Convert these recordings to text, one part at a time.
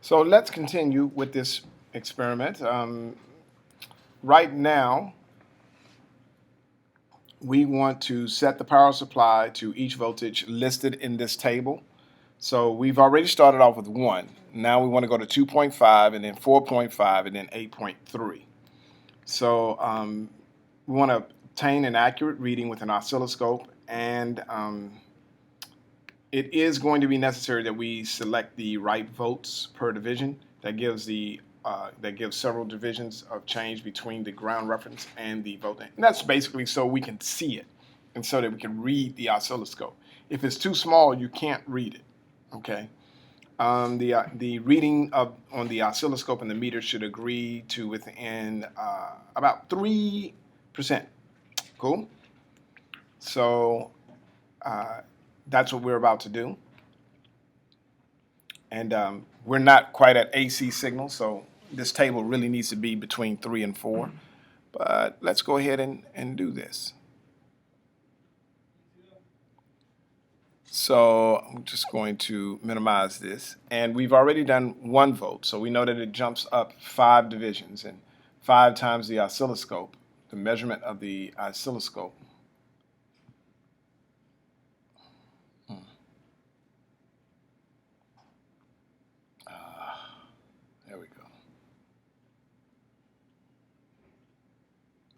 So let's continue with this experiment. Right now, we want to set the power supply to each voltage listed in this table. So we've already started off with 1. Now we want to go to 2.5 and then 4.5 and then 8.3. So we want to obtain an accurate reading with an oscilloscope, and it is going to be necessary that we select the right volts per division. That gives several divisions of change between the ground reference and the volt. And that's basically so we can see it and so that we can read the oscilloscope. If it's too small, you can't read it. Okay. The reading on the oscilloscope and the meter should agree to within about 3%. Cool. So that's what we're about to do. And we're not quite at AC signal, so this table really needs to be between 3 and 4. But let's go ahead and do this. So I'm just going to minimize this. And we've already done 1 volt, so we know that it jumps up 5 divisions. And 5 times the oscilloscope, the measurement of the oscilloscope. There we go.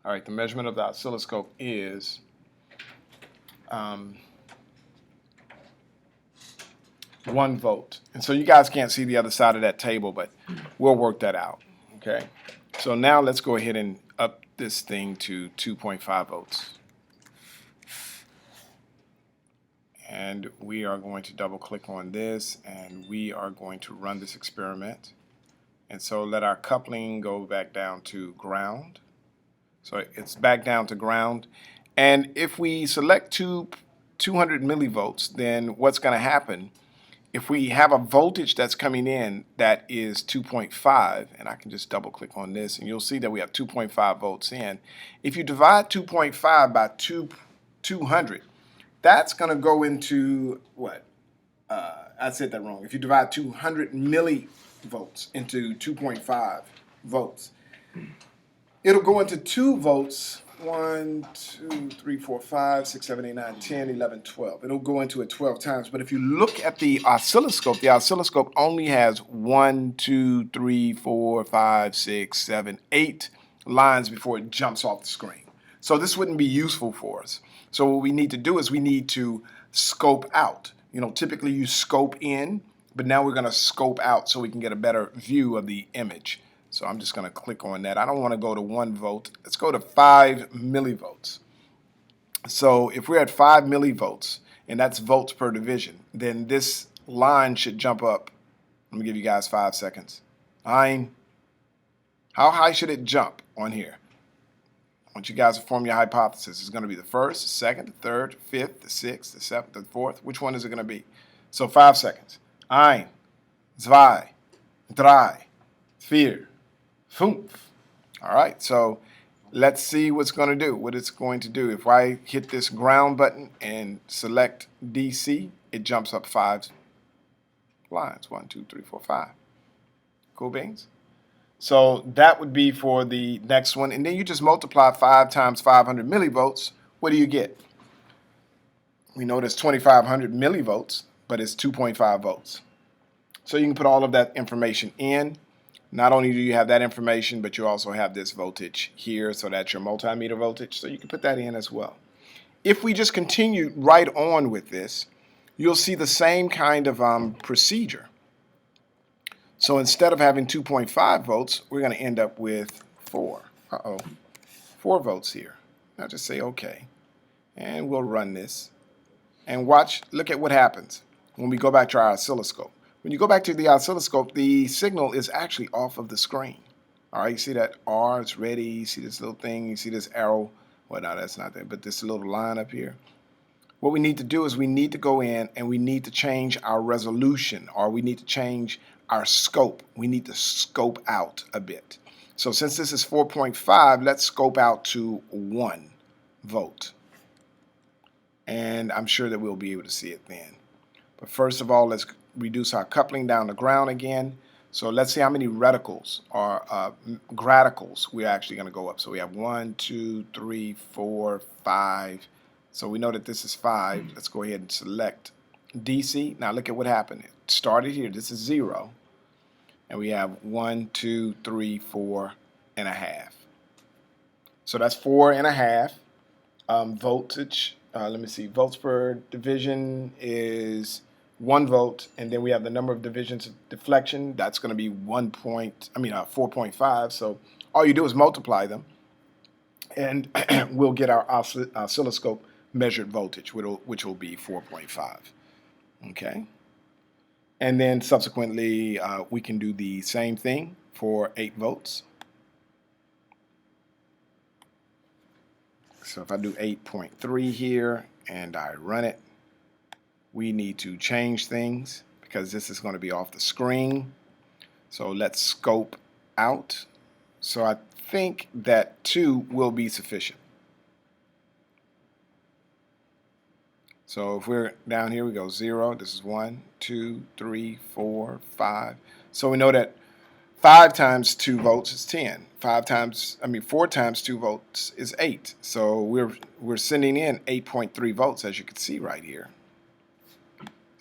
All right, the measurement of the oscilloscope is 1 volt. And so you guys can't see the other side of that table, but we'll work that out. Okay. So now let's go ahead and up this thing to 2.5 volts. And we are going to double click on this and we are going to run this experiment. And so let our coupling go back down to ground. So it's back down to ground. And if we select 200 millivolts, then what's going to happen, if we have a voltage that's coming in that is 2.5, and I can just double click on this and you'll see that we have 2.5 volts in. If you divide 2.5 by 200, that's going to go into what? I said that wrong. If you divide 200 millivolts into 2.5 volts, it'll go into 2 volts. 1, 2, 3, 4, 5, 6, 7, 8, 9, 10, 11, 12. It'll go into it 12 times. But if you look at the oscilloscope only has 1, 2, 3, 4, 5, 6, 7, 8 lines before it jumps off the screen. So this wouldn't be useful for us. So what we need to do is we need to scope out. You know, typically you scope in, but now we're going to scope out so we can get a better view of the image. So I'm just going to click on that. I don't want to go to 1 volt. Let's go to 5 millivolts. So if we're at 5 millivolts, and that's volts per division, then this line should jump up. Let me give you guys 5 seconds. 9. How high should it jump on here? I want you guys to form your hypothesis. It's going to be the first, the second, the third, the fifth, the sixth, the seventh, the fourth. Which one is it going to be? So 5 seconds. 1, 2, 3, 4, 5. All right, so let's see what it's going to do. If I hit this ground button and select DC, it jumps up 5 lines. 1, 2, 3, 4, 5. Cool beans? So that would be for the next one. And then you just multiply 5 times 500 millivolts. What do you get? We know there's 2,500 millivolts, but it's 2.5 volts. So you can put all of that information in. Not only do you have that information, but you also have this voltage here, so that's your multimeter voltage, so you can put that in as well. If we just continue right on with this, you'll see the same kind of procedure. So instead of having 2.5 volts, we're going to end up with 4 volts here. Now just say OK, and we'll run this. And watch, look at what happens when we go back to our oscilloscope. When you go back to the oscilloscope, the signal is actually off of the screen. All right, you see that R is ready. You see this little thing. You see this arrow. Well, no, that's not there, but this little line up here. What we need to do is we need to go in and we need to change our resolution, or we need to change our scope. We need to scope out a bit. So since this is 4.5, let's scope out to 1 volt. And I'm sure that we'll be able to see it then. But first of all, let's reduce our coupling down to ground again. So let's see how many reticles or graticals we're actually going to go up. So we have 1, 2, 3, 4, 5. So we know that this is 5. Let's go ahead and select DC. Now look at what happened. It started here. This is 0. And we have 1, 2, 3, 4 and a half. So that's 4.5 voltage. Let me see. Volts per division is 1 volt, and then we have the number of divisions of deflection. That's going to be 4.5. So all you do is multiply them, and we'll get our oscilloscope measured voltage, which will be 4.5. Okay. And then subsequently, we can do the same thing for 8 volts. So if I do 8.3 here and I run it, we need to change things because this is going to be off the screen. So let's scope out. So I think that 2 will be sufficient. So if we're down here, we go 0. This is 1, 2, 3, 4, 5. So we know that 5 times 2 volts is 10. 4 times 2 volts is 8. So we're sending in 8.3 volts, as you can see right here.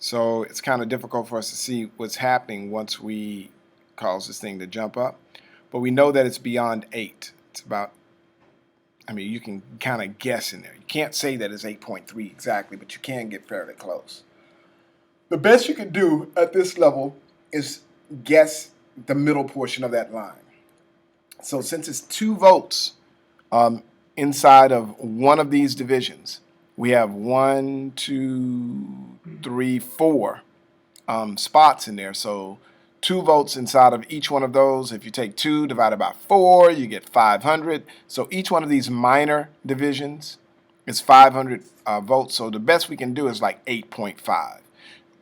So it's kind of difficult for us to see what's happening once we cause this thing to jump up. But we know that it's beyond 8. It's about, you can kind of guess in there. You can't say that it's 8.3 exactly, but you can get fairly close. The best you can do at this level is guess the middle portion of that line. So since it's 2 volts inside of one of these divisions, we have 1, 2, 3, 4 spots in there. So 2 volts inside of each one of those. If you take 2 divided by 4, you get 500. So each one of these minor divisions is 500 volts. So the best we can do is like 8.5.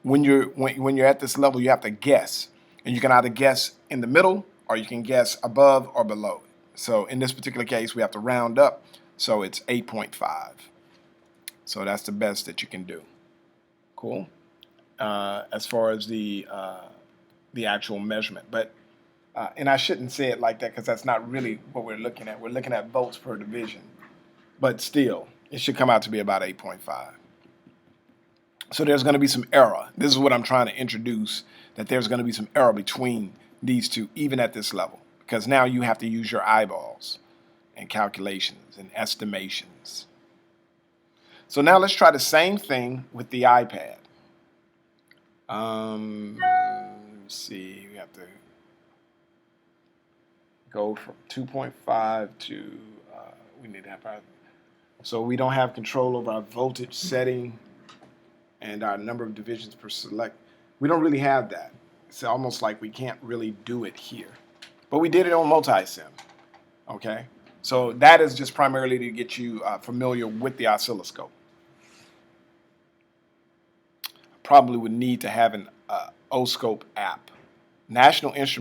When you're at this level, you have to guess, and you can either guess in the middle or you can guess above or below. So in this particular case, we have to round up, so it's 8.5. So that's the best that you can do. Cool. As far as the actual measurement, but and I shouldn't say it like that because that's not really what we're looking at. We're looking at volts per division, but still, it should come out to be about 8.5. So there's going to be some error. This is what I'm trying to introduce, that there's going to be some error between these two, even at this level, because now you have to use your eyeballs and calculations and estimations. So now let's try the same thing with the iPad. Let's see, we have to go from 2.5 to, we need to have our, so we don't have control over our voltage setting and our number of divisions per select. We don't really have that. It's almost like we can't really do it here. But we did it on Multisim, okay? So that is just primarily to get you familiar with the oscilloscope. Probably would need to have an OSCOPE app. National Instruments